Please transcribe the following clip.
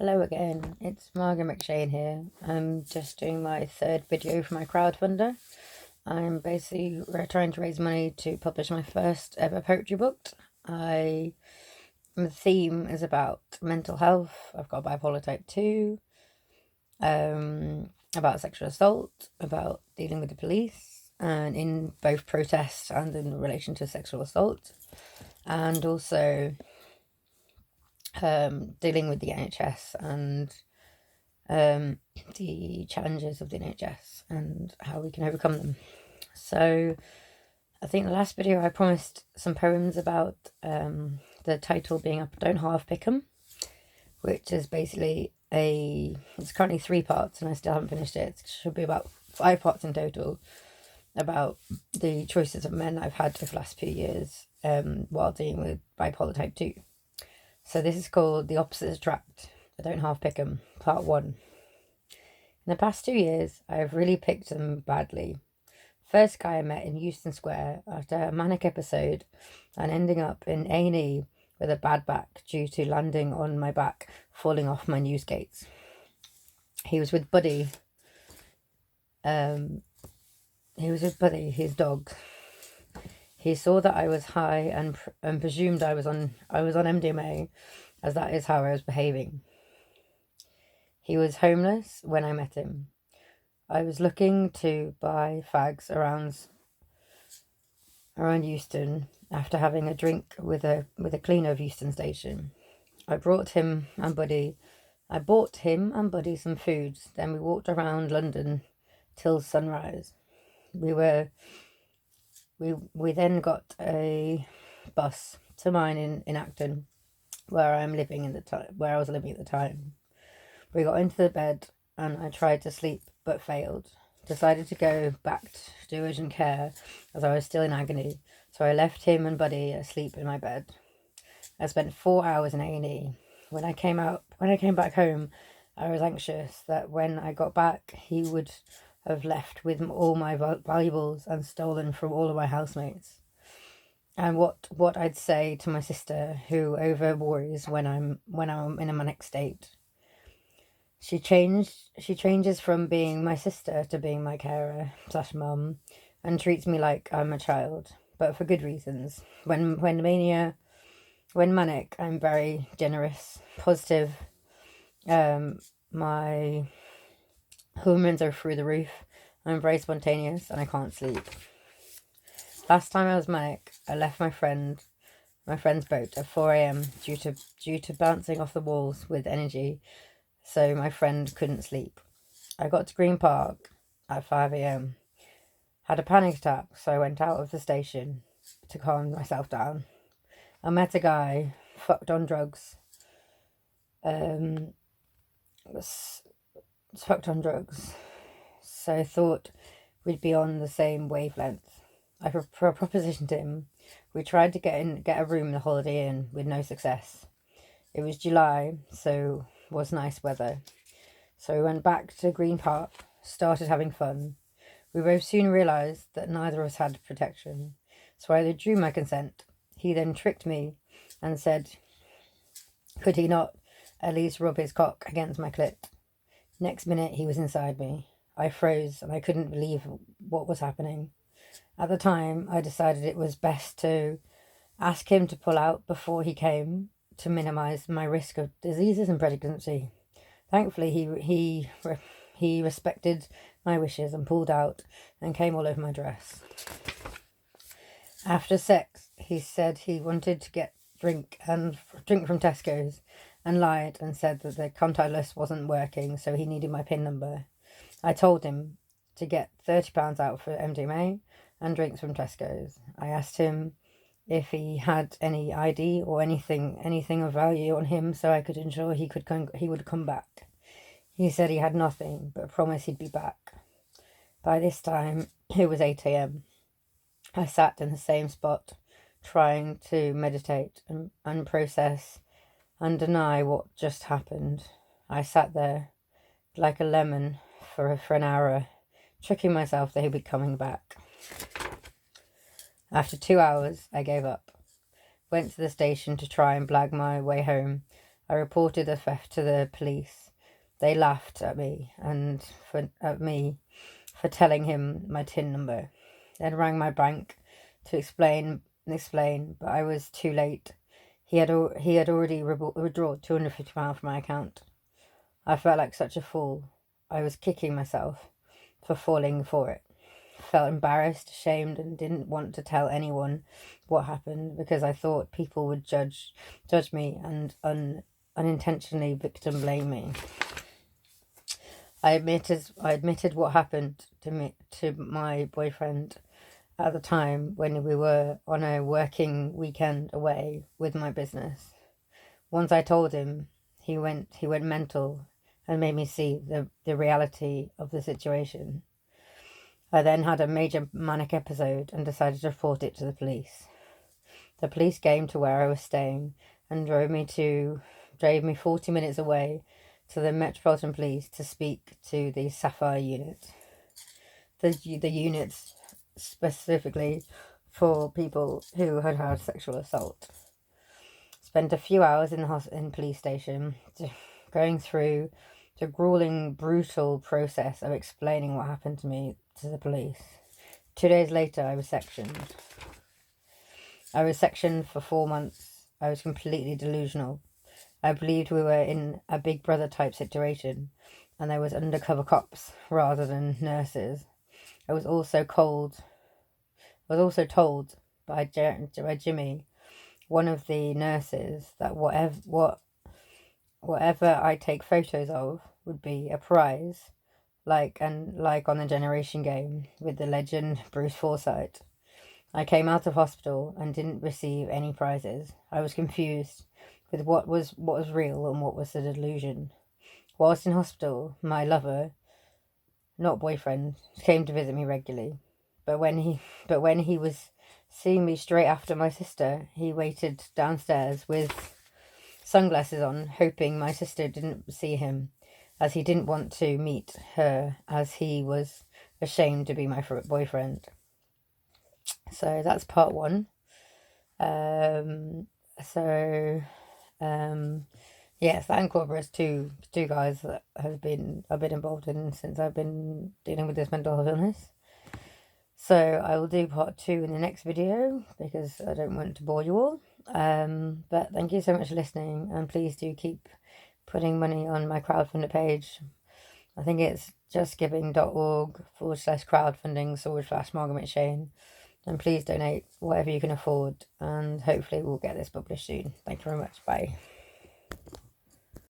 Hello again, it's Margaret McShane here. I'm just doing my third video for my crowdfunder. I'm basically trying to raise money to publish my first ever poetry book. The theme is about mental health. I've got bipolar type 2, about sexual assault, about dealing with the police, and in both protest and in relation to sexual assault, and also dealing with the NHS and the challenges of the NHS and how we can overcome them. So I think the last video I promised some poems about the title being up. Don't half pick 'em, which is basically it's currently 3 parts and I still haven't finished it. It should be about 5 parts in total, about the choices of men I've had over the last few years while dealing with bipolar type 2. So this is called The Opposites Attract. I Don't Half Pick 'em, part 1. In the past 2 years, I have really picked them badly. First guy I met in Euston Square after a manic episode and ending up in A&E with a bad back due to landing on my back, falling off my new skates. He was with Buddy. His dog. He saw that I was high and presumed I was on MDMA, as that is how I was behaving. He was homeless when I met him. I was looking to buy fags around Euston after having a drink with a cleaner of Euston Station. I bought him and Buddy some food. Then we walked around London till sunrise. We then got a bus to mine in Acton, where I was living at the time. We got into the bed and I tried to sleep but failed. Decided to go back to urgent care as I was still in agony, so I left him and Buddy asleep in my bed. I spent 4 hours in A&E. When I came back home, I was anxious that when I got back, he would have left with all my valuables and stolen from all of my housemates. And what I'd say to my sister, who over worries when I'm in a manic state. She changes from being my sister to being my carer / mum, and treats me like I'm a child, but for good reasons. When manic, I'm very generous, positive. My hormones are through the roof. I'm very spontaneous and I can't sleep. Last time I was manic, I left my friend's boat at 4 a.m. due to bouncing off the walls with energy. So my friend couldn't sleep. I got to Green Park at 5 a.m. Had a panic attack, so I went out of the station to calm myself down. I met a guy, fucked on drugs. Was fucked on drugs. So I thought we'd be on the same wavelength. I propositioned him. We tried to get a room in the Holiday Inn with no success. It was July, so was nice weather. So we went back to Green Park, started having fun. We both soon realised that neither of us had protection, so I withdrew my consent. He then tricked me and said, could he not at least rub his cock against my clit? Next minute he was inside me. I froze and I couldn't believe what was happening. At the time, I decided it was best to ask him to pull out before he came, to minimise my risk of diseases and pregnancy. Thankfully, he respected my wishes and pulled out and came all over my dress. After sex, he said he wanted to get drink from Tesco's and lied and said that the contactless wasn't working, so he needed my PIN number. I told him to get £30 out for MDMA and drinks from Tesco's. I asked him if he had any ID or anything of value on him, so I could ensure he would come back. He said he had nothing, but promised he'd be back. By this time, it was 8 a.m. I sat in the same spot, trying to meditate and process and deny what just happened. I sat there like a lemon for an hour, tricking myself that he'd be coming back. After 2 hours, I gave up. Went to the station to try and blag my way home. I reported the theft to the police. They laughed at me for telling him my TIN number. Then rang my bank to explain, but I was too late. He had already withdrawn £250 from my account. I felt like such a fool. I was kicking myself for falling for it. Felt embarrassed, ashamed, and didn't want to tell anyone what happened because I thought people would judge me and unintentionally victim blame me. I admitted what happened to my boyfriend at the time when we were on a working weekend away with my business. Once I told him, he went mental and made me see the reality of the situation. I then had a major manic episode and decided to report it to the police. The police came to where I was staying and drove me 40 minutes away to the Metropolitan Police to speak to the Sapphire unit. The units specifically for people who had had sexual assault. Spent a few hours in the police station going through the grueling, brutal process of explaining what happened to me to the police. 2 days later, I was sectioned. I was sectioned for 4 months. I was completely delusional. I believed we were in a Big Brother type situation and there was undercover cops rather than nurses. I was also told by Jimmy, one of the nurses, that whatever I take photos of would be a prize, like on the Generation game with the legend Bruce Forsyth. I came out of hospital and didn't receive any prizes. I was confused with what was real and what was the delusion. Whilst in hospital, my lover, not boyfriend, came to visit me regularly. But when he was seeing me straight after my sister, he waited downstairs with sunglasses on, hoping my sister didn't see him, as he didn't want to meet her, as he was ashamed to be my boyfriend. So that's part 1. Yes, that incorporates two guys that I've been involved in since I've been dealing with this mental health illness. So I will do part 2 in the next video because I don't want to bore you all. But thank you so much for listening, and please do keep putting money on my crowdfunder page. I think it's justgiving.org/crowdfunding/Margaret McShane. And please donate whatever you can afford, and hopefully we'll get this published soon. Thank you very much. Bye.